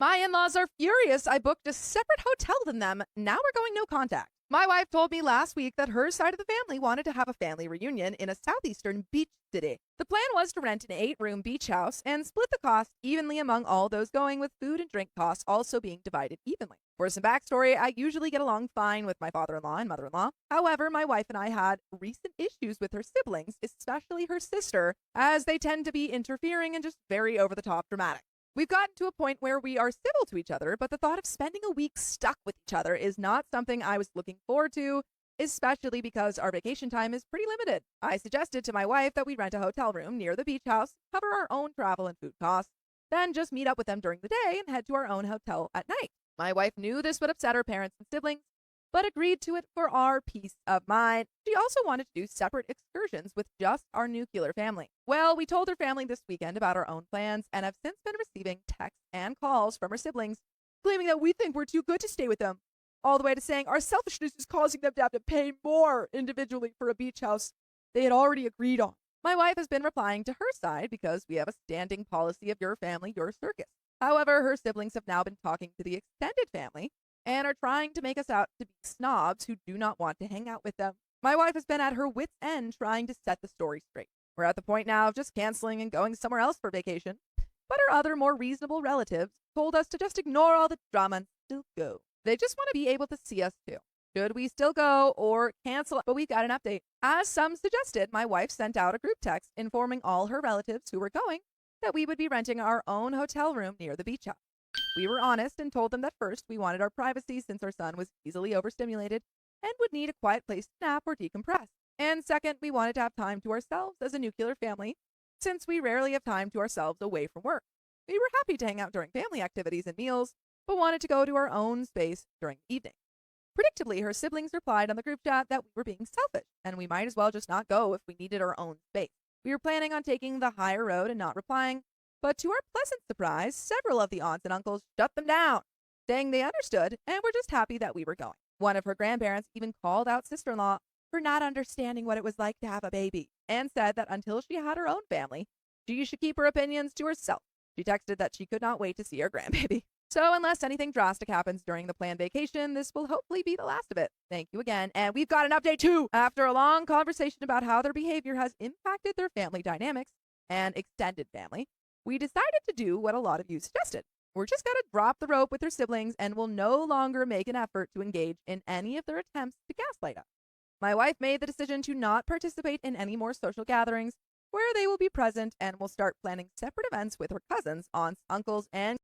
My in-laws are furious I booked a separate hotel than them. Now we're going no contact. My wife told me last week that her side of the family wanted to have a family reunion in a southeastern beach city. The plan was to rent an 8-room beach house and split the cost evenly among all those going, with food and drink costs also being divided evenly. For some backstory, I usually get along fine with my father-in-law and mother-in-law. However, my wife and I had recent issues with her siblings, especially her sister, as they tend to be interfering and just very over-the-top dramatic. We've gotten to a point where we are civil to each other, but the thought of spending a week stuck with each other is not something I was looking forward to, especially because our vacation time is pretty limited. I suggested to my wife that we rent a hotel room near the beach house, cover our own travel and food costs, then just meet up with them during the day and head to our own hotel at night. My wife knew this would upset her parents and siblings, but agreed to it for our peace of mind. She also wanted to do separate excursions with just our nuclear family. Well, we told her family this weekend about our own plans and have since been receiving texts and calls from her siblings claiming that we think we're too good to stay with them, all the way to saying our selfishness is causing them to have to pay more individually for a beach house they had already agreed on. My wife has been replying to her side because we have a standing policy of your family, your circus. However, her siblings have now been talking to the extended family and are trying to make us out to be snobs who do not want to hang out with them. My wife has been at her wit's end trying to set the story straight. We're at the point now of just canceling and going somewhere else for vacation, but our other more reasonable relatives told us to just ignore all the drama and still go. They just want to be able to see us too. Should we still go or cancel? But we got an update. As some suggested, my wife sent out a group text informing all her relatives who were going that we would be renting our own hotel room near the beach house. We were honest and told them that first, we wanted our privacy since our son was easily overstimulated and would need a quiet place to nap or decompress. And second, we wanted to have time to ourselves as a nuclear family, since we rarely have time to ourselves away from work. We were happy to hang out during family activities and meals, but wanted to go to our own space during the evening. Predictably, her siblings replied on the group chat that we were being selfish, and we might as well just not go if we needed our own space. We were planning on taking the higher road and not replying, but to our pleasant surprise, several of the aunts and uncles shut them down, saying they understood and were just happy that we were going. One of her grandparents even called out sister-in-law for not understanding what it was like to have a baby, and said that until she had her own family, she should keep her opinions to herself. She texted that she could not wait to see her grandbaby. So unless anything drastic happens during the planned vacation, this will hopefully be the last of it. Thank you again. And we've got an update too. After a long conversation about how their behavior has impacted their family dynamics and extended family, we decided to do what a lot of you suggested. We're just going to drop the rope with their siblings and will no longer make an effort to engage in any of their attempts to gaslight us. My wife made the decision to not participate in any more social gatherings where they will be present, and will start planning separate events with her cousins, aunts, uncles, and